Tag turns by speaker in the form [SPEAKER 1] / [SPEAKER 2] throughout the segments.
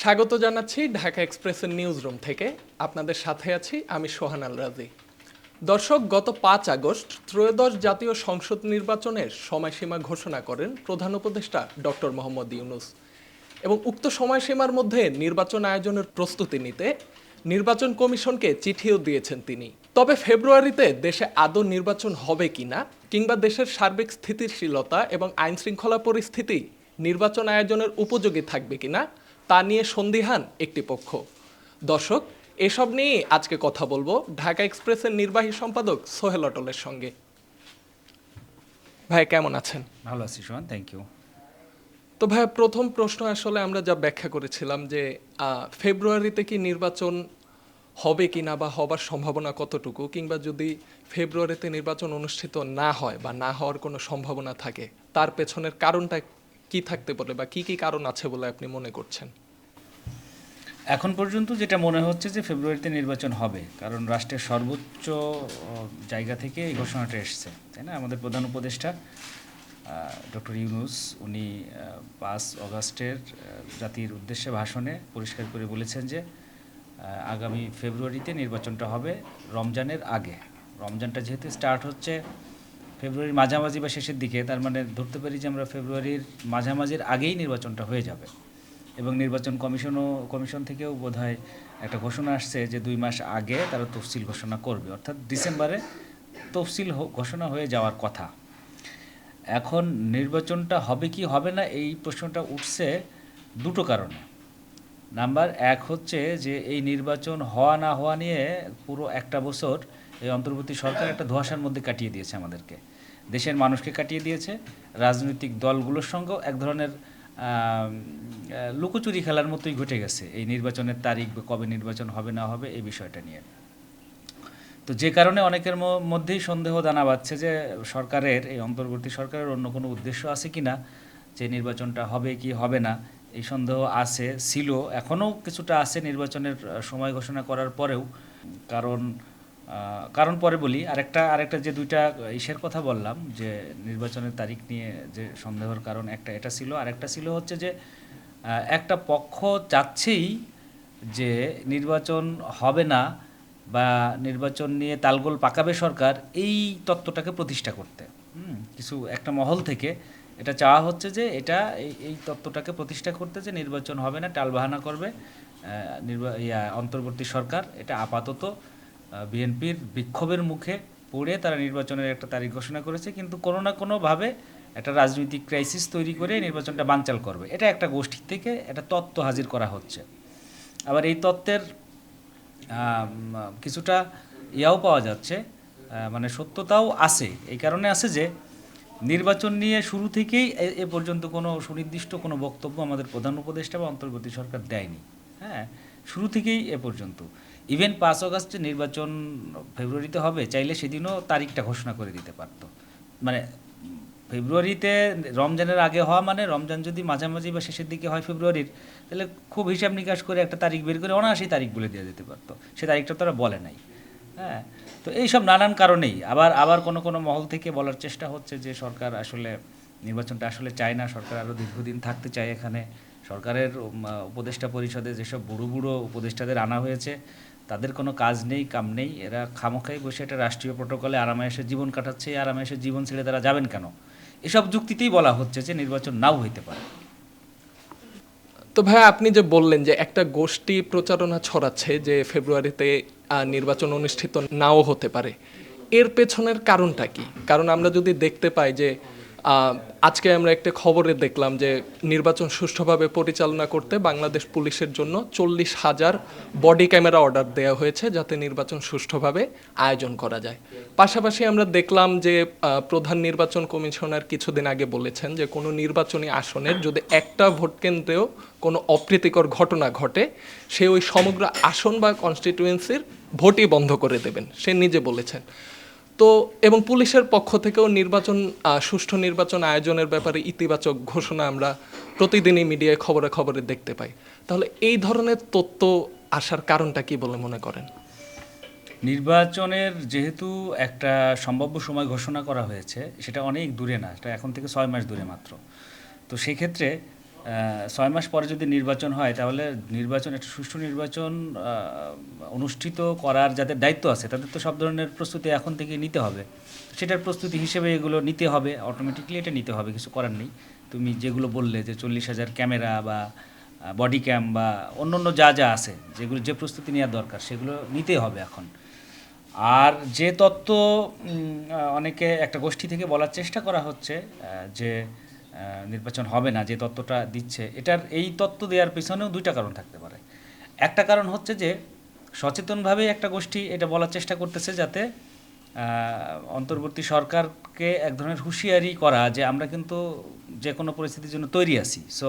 [SPEAKER 1] স্বাগত জানাচ্ছি ঢাকা এক্সপ্রেসের নিউজ রুম থেকে। আপনাদের সাথে আছি আমি সোহান আল রাজি। দর্শক, গত 5 আগস্ট ত্রয়োদশ জাতীয় সংসদ নির্বাচনের সময়সীমা ঘোষণা করেন প্রধান উপদেষ্টা ডক্টর মোহাম্মদ ইউনূস এবং উক্ত সময়সীমার মধ্যে নির্বাচন আয়োজনের প্রস্তুতি নিতে নির্বাচন কমিশনকে চিঠিও দিয়েছেন তিনি। তবে ফেব্রুয়ারিতে দেশে আদৌ নির্বাচন হবে কিনা কিংবা দেশের সার্বিক স্থিতিশীলতা এবং আইন শৃঙ্খলা পরিস্থিতি নির্বাচন আয়োজনের উপযোগী থাকবে কিনা তা নিয়ে সন্দিহান একটি পক্ষ। দর্শক, এসব নিয়ে আজকে কথা বলবো ঢাকা এক্সপ্রেসের নির্বাহী সম্পাদক সোহেল অটলের সঙ্গে। ভাই কেমন আছেন?
[SPEAKER 2] ভালো আছি সোহান, থ্যাংক ইউ।
[SPEAKER 1] তো ভাই, প্রথম প্রশ্ন আসলে আমরা যা ব্যাখ্যা করেছিলাম যে ফেব্রুয়ারিতে কি নির্বাচন হবে কিনা বা হবার সম্ভাবনা কতটুকু, কিংবা যদি ফেব্রুয়ারিতে নির্বাচন অনুষ্ঠিত না হয় বা না হওয়ার কোনো সম্ভাবনা থাকে তার পেছনের কারণটা কি থাকতে পারে বা কি কি কারণ আছে বলে আপনি মনে করছেন?
[SPEAKER 2] এখন পর্যন্ত যেটা মনে হচ্ছে যে ফেব্রুয়ারিতে নির্বাচন হবে, কারণ রাষ্ট্রের সর্বোচ্চ জায়গা থেকে এই ঘোষণাটা এসছে, তাই না? আমাদের প্রধান উপদেষ্টা ডক্টর ইউনূস উনি 5 আগস্টের জাতির উদ্দেশ্যে ভাষণে পরিষ্কার করে বলেছেন যে আগামী ফেব্রুয়ারিতে নির্বাচনটা হবে রমজানের আগে। রমজানটা যেহেতু স্টার্ট হচ্ছে ফেব্রুয়ারির মাঝামাঝি বা শেষের দিকে, তার মানে ধরতে পারি যে আমরা ফেব্রুয়ারির মাঝামাঝির আগেই নির্বাচনটা হয়ে যাবে। এবং নির্বাচন কমিশন থেকেও বোধহয় একটা ঘোষণা আসছে যে 2 মাস আগে তারা তফসিল ঘোষণা করবে, অর্থাৎ ডিসেম্বরে তফসিল ঘোষণা হয়ে যাওয়ার কথা। এখন নির্বাচনটা হবে কি হবে না এই প্রশ্নটা উঠছে দুটো কারণে। নাম্বার 1 হচ্ছে যে এই নির্বাচন হওয়া না হওয়া নিয়ে পুরো একটা বছর এই অন্তর্বর্তী সরকার একটা ধোঁয়াশার মধ্যে কাটিয়ে দিয়েছে আমাদেরকে, দেশের মানুষকে কাটিয়ে দিয়েছে। রাজনৈতিক দলগুলোর সঙ্গেও এক ধরনের লুকোচুরি খেলার মতোই ঘটে গেছে এই নির্বাচনের তারিখ বা কবে নির্বাচন হবে না হবে এই বিষয়টা নিয়ে। তো যে কারণে অনেকের মধ্যেই সন্দেহ দানা বাঁধছে যে সরকারের, এই অন্তর্বর্তী সরকারের অন্য কোনো উদ্দেশ্য আছে কি না, যে নির্বাচনটা হবে কি হবে না এই সন্দেহ আছে, ছিল, এখনও কিছুটা আছে নির্বাচনের সময় ঘোষণা করার পরেও। কারণ কারণ পরে বলি। আরেকটা যে দুইটা ইসের কথা বললাম যে নির্বাচনের তারিখ নিয়ে যে সন্দেহের কারণ, একটা এটা ছিল, আরেকটা ছিল হচ্ছে যে একটা পক্ষ চাচ্ছেই যে নির্বাচন হবে না বা নির্বাচন নিয়ে তালগোল পাকাবে সরকার, এই তত্ত্বটাকে প্রতিষ্ঠা করতে। কিছু একটা মহল থেকে এটা চাওয়া হচ্ছে যে এটা এই তত্ত্বটাকে প্রতিষ্ঠা করতে যে নির্বাচন হবে না, টালবাহানা করবে অন্তর্বর্তী সরকার। এটা আপাতত বিএনপির বিক্ষোভের মুখে পড়ে তারা নির্বাচনের একটা তারিখ ঘোষণা করেছে, কিন্তু কোনো না কোনোভাবে একটা রাজনৈতিক ক্রাইসিস তৈরি করে নির্বাচনটা বানচাল করবে। এটা একটা গোষ্ঠী থেকে একটা তত্ত্ব হাজির করা হচ্ছে। আবার এই তত্ত্বের কিছুটা ইয়াও পাওয়া যাচ্ছে, মানে সত্যতাও আছে। এই কারণে আছে যে নির্বাচন নিয়ে শুরু থেকেই এ পর্যন্ত কোনো সুনির্দিষ্ট কোনো বক্তব্য আমাদের প্রধান উপদেষ্টা বা অন্তর্বর্তী সরকার দেয়নি। হ্যাঁ, শুরু থেকেই এ পর্যন্ত। ইভেন 5 আগস্টে নির্বাচন ফেব্রুয়ারিতে হবে চাইলে সেদিনও তারিখটা ঘোষণা করে দিতে পারতো। মানে ফেব্রুয়ারিতে রমজানের আগে হওয়া মানে রমজান যদি মাঝামাঝি বা শেষের দিকে হয় ফেব্রুয়ারির, তাহলে খুব হিসাব নিকাশ করে একটা তারিখ বের করে অনায়াসই তারিখ বলে দেওয়া যেতে পারতো। সে তারিখটা তারা বলে নাই। হ্যাঁ, তো এইসব নানান কারণেই আবার কোনো মহল থেকে বলার চেষ্টা হচ্ছে যে সরকার আসলে নির্বাচনটা আসলে চায় না, সরকার আরও দীর্ঘদিন থাকতে চায় এখানে। সরকারের উপদেষ্টা পরিষদে যেসব বুড়ো বুড়ো উপদেষ্টাদের আনা হয়েছে তাদের কোনো কাজ নেই, কাম নেই, এরা খামোখাই বসে একটা রাষ্ট্রীয় প্রোটোকলে আরামায়েশে জীবন কাটাচ্ছে। এই আরামায়েশে জীবন ছেড়ে তারা যাবেন কেন? এসব যুক্তিতেই বলা হচ্ছে যে নির্বাচন নাও হইতে পারে।
[SPEAKER 1] তো ভাই, আপনি যে বললেন যে একটা গোষ্ঠী প্রচারণা ছড়াচ্ছে যে ফেব্রুয়ারিতে নির্বাচন অনুষ্ঠিত নাও হতে পারে, এর পেছনের কারণটা কি? কারণ আমরা যদি দেখতে পাই যে আজকে আমরা একটা খবরে দেখলাম যে নির্বাচন সুষ্ঠুভাবে পরিচালনা করতে বাংলাদেশ পুলিশের জন্য 40,000 বডি ক্যামেরা অর্ডার দেওয়া হয়েছে যাতে নির্বাচন সুষ্ঠুভাবে আয়োজন করা যায়। পাশাপাশি আমরা দেখলাম যে প্রধান নির্বাচন কমিশনার কিছুদিন আগে বলেছেন যে কোনো নির্বাচনী আসনের যদি একটা ভোট কেন্দ্রেও কোনো অপ্রীতিকর ঘটনা ঘটে সে ওই সমগ্র আসন বা কনস্টিটিউয়েন্সির ভোটই বন্ধ করে দেবেন, সে নিজে বলেছেন। তো এবং পুলিশের পক্ষ থেকেও সুষ্ঠু নির্বাচন আয়োজনের ব্যাপারে ইতিবাচক ঘোষণা আমরা প্রতিদিনই মিডিয়ায় খবরে খবরে দেখতে পাই। তাহলে এই ধরনের তথ্য আসার কারণটা কি বলে মনে করেন?
[SPEAKER 2] নির্বাচনের যেহেতু একটা সম্ভাব্য সময় ঘোষণা করা হয়েছে, সেটা অনেক দূরে না, এটা এখন থেকে 6 মাস দূরে মাত্র। তো সেক্ষেত্রে 6 মাস পরে যদি নির্বাচন হয় তাহলে নির্বাচন একটা সুষ্ঠু নির্বাচন অনুষ্ঠিত করার যাদের দায়িত্ব আছে তাদের তো সব ধরনের প্রস্তুতি এখন থেকে নিতে হবে। সেটার প্রস্তুতি হিসেবে এগুলো নিতে হবে, অটোমেটিকলি এটা নিতে হবে, কিছু করার নেই। তুমি যেগুলো বললে যে 40,000 ক্যামেরা বা বডি ক্যাম বা অন্য যা যা আছে যেগুলো যে প্রস্তুতি নেওয়ার দরকার সেগুলো নিতে হবে এখন। আর যে তত্ত্ব অনেকে একটা গোষ্ঠী থেকে বলার চেষ্টা করা হচ্ছে যে নির্বাচন হবে না, যে তত্ত্বটা দিচ্ছে, এটার এই তত্ত্ব দেওয়ার পিছনেও দুইটা কারণ থাকতে পারে। একটা কারণ হচ্ছে যে সচেতনভাবে একটা গোষ্ঠী এটা বলার চেষ্টা করতেছে যাতে অন্তর্বর্তী সরকারকে এক ধরনের হুঁশিয়ারি করা যে আমরা কিন্তু যে কোনো পরিস্থিতির জন্য তৈরি আছি, সো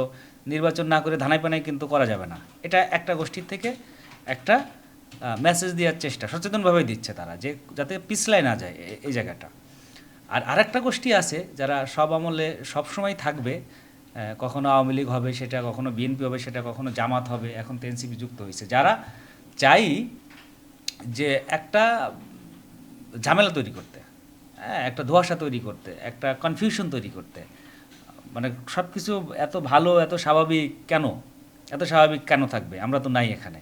[SPEAKER 2] নির্বাচন না করে ধানাই পানাই কিন্তু করা যাবে না। এটা একটা গোষ্ঠীর থেকে একটা মেসেজ দেওয়ার চেষ্টা সচেতনভাবে দিচ্ছে তারা, যে যাতে পিছলায় না যায় এই জায়গাটা। আর আরেকটা গোষ্ঠী আছে যারা সব আমলে সবসময় থাকবে, কখনো আওয়ামী লীগ হবে সেটা, কখনো বিএনপি হবে সেটা, কখনো জামাত হবে, এখন তো এনসিপি যুক্ত হয়েছে, যারা চাই যে একটা ঝামেলা তৈরি করতে, হ্যাঁ, একটা ধোঁয়াশা তৈরি করতে, একটা কনফিউশন তৈরি করতে। মানে সব কিছু এত ভালো, এত স্বাভাবিক কেন, এত স্বাভাবিক কেন থাকবে, আমরা তো নাই এখানে।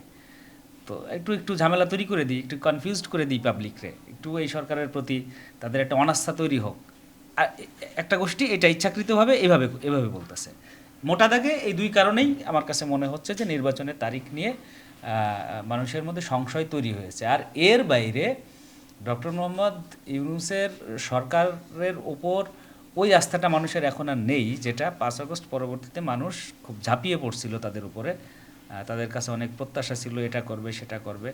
[SPEAKER 2] তো একটু ঝামেলা তৈরি করে দিই, একটু কনফিউজড করে দিই পাবলিকরে, একটু এই সরকারের প্রতি তাদের একটা অনাস্থা তৈরি হোক। আর একটা গোষ্ঠী এটা ইচ্ছাকৃতভাবে এভাবে এভাবে বলতেছে। মোটা দাগে এই দুই কারণেই আমার কাছে মনে হচ্ছে যে নির্বাচনের তারিখ নিয়ে মানুষের মধ্যে সংশয় তৈরি হয়েছে। আর এর বাইরে ডক্টর মোহাম্মদ ইউনূসের সরকারের ওপর ওই আস্থাটা মানুষের এখন আর নেই, যেটা 5 আগস্ট পরবর্তীতে মানুষ খুব ঝাঁপিয়ে পড়ছিল তাদের উপরে। তাদের কাছে অনেক প্রত্যাশা ছিল, এটা করবে সেটা করবে।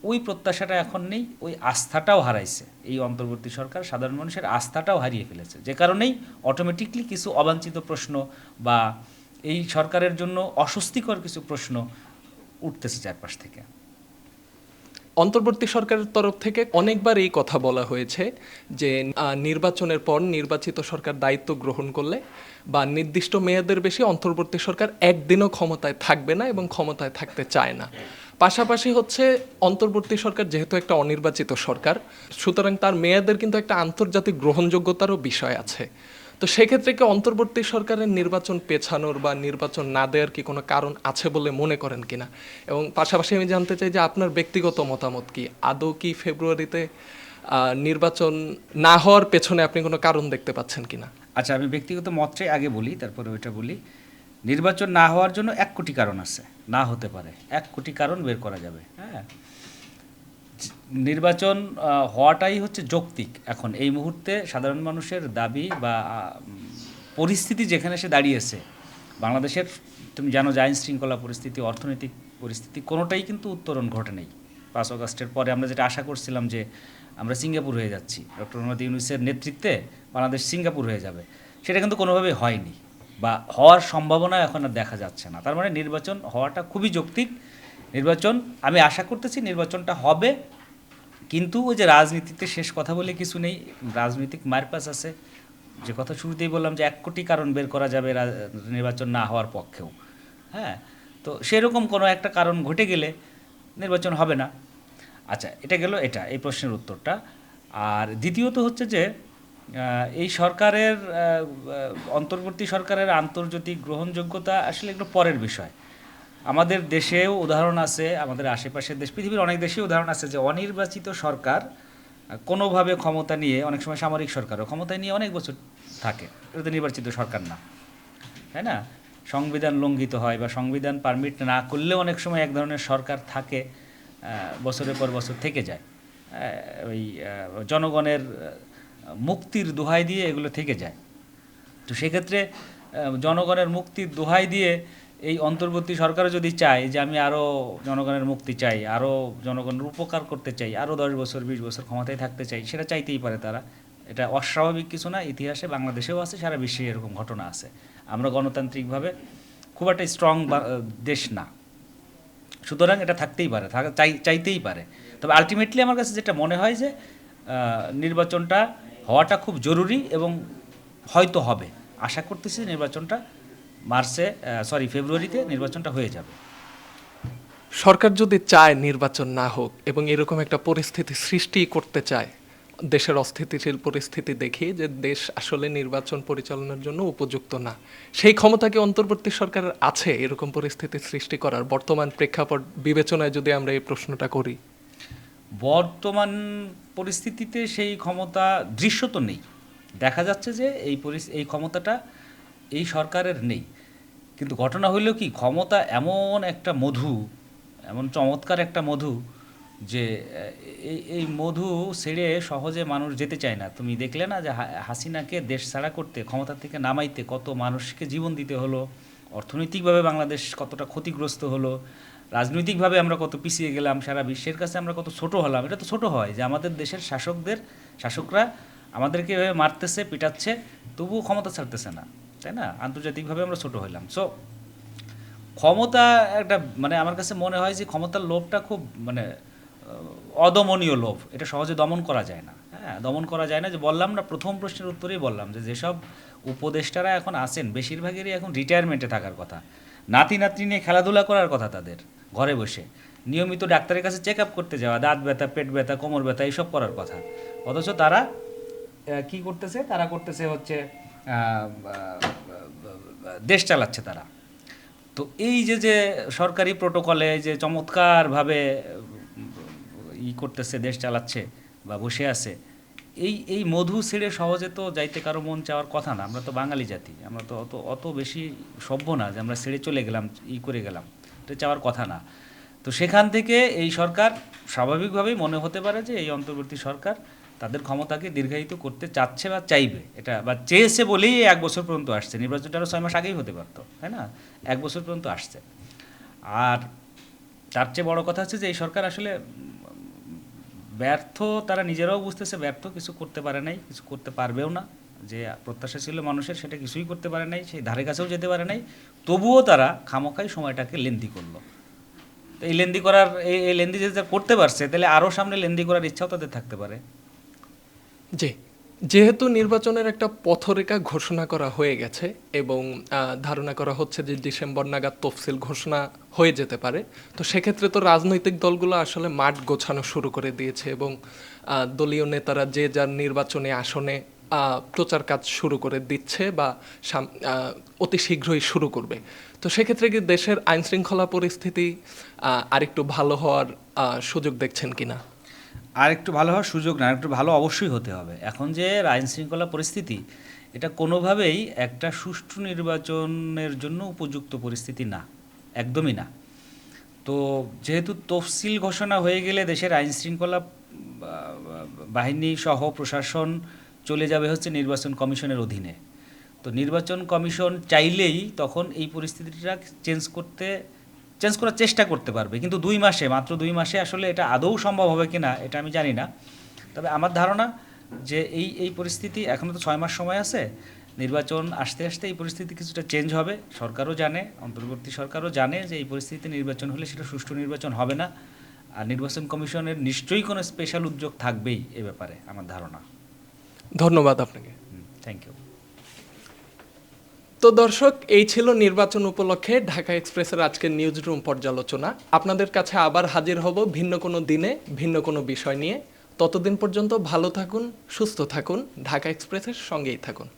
[SPEAKER 2] ওই প্রত্যাশাটা এখন নেই, ওই আস্থাটাও হারাইছে এই অন্তর্বর্তী সরকার, সাধারণ মানুষের আস্থাটাও হারিয়ে ফেলেছে। যে কারণেই অটোমেটিকলি কিছু অবাঞ্ছিত প্রশ্ন বা এই সরকারের জন্য অস্বস্তিকর কিছু প্রশ্ন উঠতেছে চারপাশ থেকে।
[SPEAKER 1] অন্তর্বর্তী সরকারের তরফ থেকে অনেকবার এই কথা বলা হয়েছে যে নির্বাচনের পর নির্বাচিত সরকার দায়িত্ব গ্রহণ করলে বা নির্দিষ্ট মেয়াদের বেশি অন্তর্বর্তী সরকার একদিনও ক্ষমতায় থাকবে না এবং ক্ষমতায় থাকতে চায় না। পাশাপাশি হচ্ছে অন্তর্বর্তী সরকার যেহেতু একটা অনির্বাচিত সরকার, সুতরাং তার মেয়াদের কিন্তু একটা আন্তর্জাতিক গ্রহণযোগ্যতারও বিষয় আছে। তো সেক্ষেত্রে কি অন্তর্বর্তী সরকারের নির্বাচন পেছানোর বা নির্বাচন না দেওয়ার কি কোনো কারণ আছে বলে মনে করেন কিনা? এবং পাশাপাশি আমি জানতে চাই যে আপনার ব্যক্তিগত মতামত কি, আদৌ কি ফেব্রুয়ারিতে নির্বাচন না হওয়ার পেছনে আপনি কোনো কারণ দেখতে পাচ্ছেন কিনা?
[SPEAKER 2] আচ্ছা, আমি ব্যক্তিগত মতটাই আগে বলি, তারপরে ওইটা বলি। নির্বাচন না হওয়ার জন্য 1 কোটি কারণ আছে, না হতে পারে 1 কোটি কারণ বের করা যাবে। হ্যাঁ, নির্বাচন হওয়াটাই হচ্ছে যৌক্তিক এখন এই মুহূর্তে। সাধারণ মানুষের দাবি বা পরিস্থিতি যেখানে সে দাঁড়িয়েছে, বাংলাদেশের তুমি জানো যে আইন শৃঙ্খলা পরিস্থিতি, অর্থনৈতিক পরিস্থিতি কোনোটাই কিন্তু উত্তরণ ঘটে নেই। 5 আগস্টের পরে আমরা যেটা আশা করছিলাম যে আমরা সিঙ্গাপুর হয়ে যাচ্ছি, ডক্টর মোহাম্মদ ইউনূসের নেতৃত্বে বাংলাদেশ সিঙ্গাপুর হয়ে যাবে, সেটা কিন্তু কোনোভাবেই হয়নি বা হওয়ার সম্ভাবনা এখন আর দেখা যাচ্ছে না। তার মানে নির্বাচন হওয়াটা খুবই যৌক্তিক। নির্বাচন আমি আশা করতেছি নির্বাচনটা হবে, কিন্তু ওই যে রাজনীতিতে শেষ কথা বলে কিছু নেই, রাজনৈতিক মারপ্যাচ আছে। যে কথা শুরুতেই বললাম যে 1 কোটি কারণ বের করা যাবে নির্বাচন না হওয়ার পক্ষেও। হ্যাঁ, তো সেরকম কোনো একটা কারণ ঘটে গেলে নির্বাচন হবে না। আচ্ছা, এটা গেল এটা এই প্রশ্নের উত্তরটা। আর দ্বিতীয়ত হচ্ছে যে এই সরকারের অন্তর্বর্তী সরকারের আন্তর্জাতিক গ্রহণযোগ্যতা আসলে একটু পরের বিষয়। আমাদের দেশেও উদাহরণ আছে, আমাদের আশেপাশের দেশ, পৃথিবীর অনেক দেশেই উদাহরণ আছে যে অনির্বাচিত সরকার কোনোভাবে ক্ষমতা নিয়ে, অনেক সময় সামরিক সরকারও ক্ষমতায় নিয়ে অনেক বছর থাকে, এটা তো নির্বাচিত সরকার না, তাই না? সংবিধান লঙ্ঘিত হয় বা সংবিধান পারমিট না করলেও অনেক সময় এক ধরনের সরকার থাকে, বছরের পর বছর থেকে যায়। ওই জনগণের মুক্তির দোহাই দিয়ে এগুলো থেকে যায়। তো সেক্ষেত্রে জনগণের মুক্তির দোহাই দিয়ে এই অন্তর্বর্তী সরকারও যদি চায় যে আমি আরও জনগণের মুক্তি চাই, আরও জনগণের উপকার করতে চাই, আরও 10 বছর 20 বছর ক্ষমতায় থাকতে চাই, সেটা চাইতেই পারে তারা। এটা অস্বাভাবিক কিছু না, ইতিহাসে বাংলাদেশেও আছে, সারা বিশ্বে এরকম ঘটনা আছে। আমরা গণতান্ত্রিকভাবে খুব একটা স্ট্রং দেশ না, সুতরাং এটা থাকতেই পারে, চাইতেই পারে। তবে আলটিমেটলি আমার কাছে যেটা মনে হয় যে নির্বাচনটা হওয়াটা খুব জরুরি এবং হয়তো হবে। আশা করতেছি নির্বাচনটা ফেব্রুয়ারিতে নির্বাচনটা হয়ে যাবে।
[SPEAKER 1] সরকার যদি চায় নির্বাচন না হোক এবং এরকম একটা পরিস্থিতি সৃষ্টি করতে চায়, দেশের অস্থিতিশীল পরিস্থিতি দেখি যে দেশ আসলে নির্বাচন পরিচালনার জন্য উপযুক্ত না, সেই ক্ষমতা কি অন্তর্বর্তী সরকারের আছে এরকম পরিস্থিতি সৃষ্টি করার? বর্তমান প্রেক্ষাপট বিবেচনায় যদি আমরা এই প্রশ্নটা করি।
[SPEAKER 2] বর্তমান পরিস্থিতিতে সেই ক্ষমতা দৃশ্যত নেই। দেখা যাচ্ছে যে এই ক্ষমতাটা এই সরকারের নেই। কিন্তু ঘটনা হইল কি, ক্ষমতা এমন একটা মধু, এমন চমৎকার একটা মধু যে এই মধু ছেড়ে সহজে মানুষ যেতে চায় না। তুমি দেখলে না যে হাসিনাকে দেশ ছাড়া করতে, ক্ষমতা থেকে নামাইতে কত মানুষকে জীবন দিতে হলো, অর্থনৈতিকভাবে বাংলাদেশ কতটা ক্ষতিগ্রস্ত হলো, রাজনৈতিকভাবে আমরা কত পিছিয়ে গেলাম, সারা বিশ্বের কাছে আমরা কত ছোট হলাম। এটা তো ছোট হয় যে আমাদের দেশের শাসকরা আমাদেরকে এভাবে মারতেছে, পিটাচ্ছে, তবুও ক্ষমতা ছাড়তেছে না, তাই না? আন্তর্জাতিকভাবে আমরা ছোট হইলাম। সো ক্ষমতা একটা, মানে আমার কাছে মনে হয় যে ক্ষমতার লোভটা খুব মানে অদমনীয় লোভ, এটা সহজে দমন করা যায় না। হ্যাঁ, দমন করা যায় না। যে বললাম না, প্রথম প্রশ্নের উত্তরেই বললাম যে যেসব উপদেষ্টারা এখন আছেন বেশিরভাগেরই এখন রিটায়ারমেন্টে থাকার কথা, নাতি নাতনি নিয়ে খেলাধুলা করার কথা তাদের, ঘরে বসে নিয়মিত ডাক্তারের কাছে চেক আপ করতে যাওয়া, দাঁত ব্যথা, পেট ব্যথা, কোমর ব্যথা এইসব করার কথা। অথচ তারা কি করতেছে? তারা করতেছে হচ্ছে দেশ চালাচ্ছে তারা। তো এই যে সরকারি প্রোটোকলে যে চমৎকারভাবে করতেছে, দেশ চালাচ্ছে বা বসে আছে, এই মধু ছেড়ে সহজে তো যাইতে কারো মন চাওয়ার কথা না। আমরা তো বাঙালি জাতি, আমরা তো অত বেশি সভ্য না যে আমরা ছেড়ে চলে গেলাম, করে গেলাম, এটা চাওয়ার কথা না। তো সেখান থেকে এই সরকার স্বাভাবিকভাবেই মনে হতে পারে যে এই অন্তর্বর্তী সরকার তাদের ক্ষমতাকে দীর্ঘায়িত করতে চাচ্ছে বা চাইবে, এটা বা চেয়েছে বলেই 1 বছর পর্যন্ত আসছে। নির্বাচনটা আরও 6 মাস আগেই হতে পারতো, তাই না? 1 বছর পর্যন্ত আসছে। আর তার চেয়ে বড় কথা হচ্ছে যে এই সরকার আসলে ব্যর্থ, তারা নিজেরাও বুঝতেছে ব্যর্থ, কিছু করতে পারে নাই, কিছু করতে পারবেও না। যে প্রত্যাশা ছিল মানুষের, সেটা কিছুই করতে পারে নাই, সেই ধারে কাছেও যেতে পারে নাই। তবুও তারা খামোখাই সময়টাকে লেন্দি করলো। তো এই লেন্দি করার, এই লেন্দি যদি করতে পারছে, তাহলে আরও সামনে লেন্দি করার ইচ্ছাও তাদের থাকতে পারে।
[SPEAKER 1] জি, যেহেতু নির্বাচনের একটা পথরেখা ঘোষণা করা হয়ে গেছে এবং ধারণা করা হচ্ছে যে ডিসেম্বর নাগাদ তফসিল ঘোষণা হয়ে যেতে পারে, তো সেক্ষেত্রে তো রাজনৈতিক দলগুলো আসলে মাঠ গোছানো শুরু করে দিয়েছে এবং দলীয় নেতারা যে যার নির্বাচনী আসনে প্রচার কাজ শুরু করে দিচ্ছে বা অতি শীঘ্রই শুরু করবে। তো সেক্ষেত্রে কি দেশের আইনশৃঙ্খলা পরিস্থিতি আরেকটু ভালো হওয়ার সুযোগ দেখছেন কিনা?
[SPEAKER 2] আর একটু ভালো হওয়ার সুযোগ না, একটু ভালো অবশ্যই হতে হবে। এখন যে আইন শৃঙ্খলা পরিস্থিতি, এটা কোনোভাবেই একটা সুষ্ঠু নির্বাচনের জন্য উপযুক্ত পরিস্থিতি না, একদমই না। তো যেহেতু তফসিল ঘোষণা হয়ে গেলে দেশের আইন শৃঙ্খলা বাহিনী সহ প্রশাসন চলে যাবে হচ্ছে নির্বাচন কমিশনের অধীনে। তো নির্বাচন কমিশন চাইলেই তখন এই পরিস্থিতিটা চেঞ্জ করার চেষ্টা করতে পারবে। কিন্তু 2 মাসে, মাত্র 2 মাসে আসলে এটা আদৌ সম্ভব হবে কি না এটা আমি জানি না। তবে আমার ধারণা যে এই পরিস্থিতি, এখনও তো 6 মাস সময় আছে, নির্বাচন আসতে আসতে এই পরিস্থিতি কিছুটা চেঞ্জ হবে। সরকারও জানে, অন্তর্বর্তী সরকারও জানে যে এই পরিস্থিতিতে নির্বাচন হলে সেটা সুষ্ঠু নির্বাচন হবে না। আর নির্বাচন কমিশনের নিশ্চয়ই কোনো স্পেশাল উদ্যোগ থাকবেই এ ব্যাপারে, আমার ধারণা।
[SPEAKER 1] ধন্যবাদ আপনাকে।
[SPEAKER 2] Thank you.
[SPEAKER 1] তো দর্শক, এই ছিল নির্বাচন উপলক্ষে ঢাকা এক্সপ্রেসের আজকের নিউজ রুম পর্যালোচনা। আপনাদের কাছে আবার হাজির হব ভিন্ন কোনো দিনে, ভিন্ন কোনো বিষয় নিয়ে। ততদিন পর্যন্ত ভালো থাকুন, সুস্থ থাকুন, ঢাকা এক্সপ্রেসের সঙ্গেই থাকুন।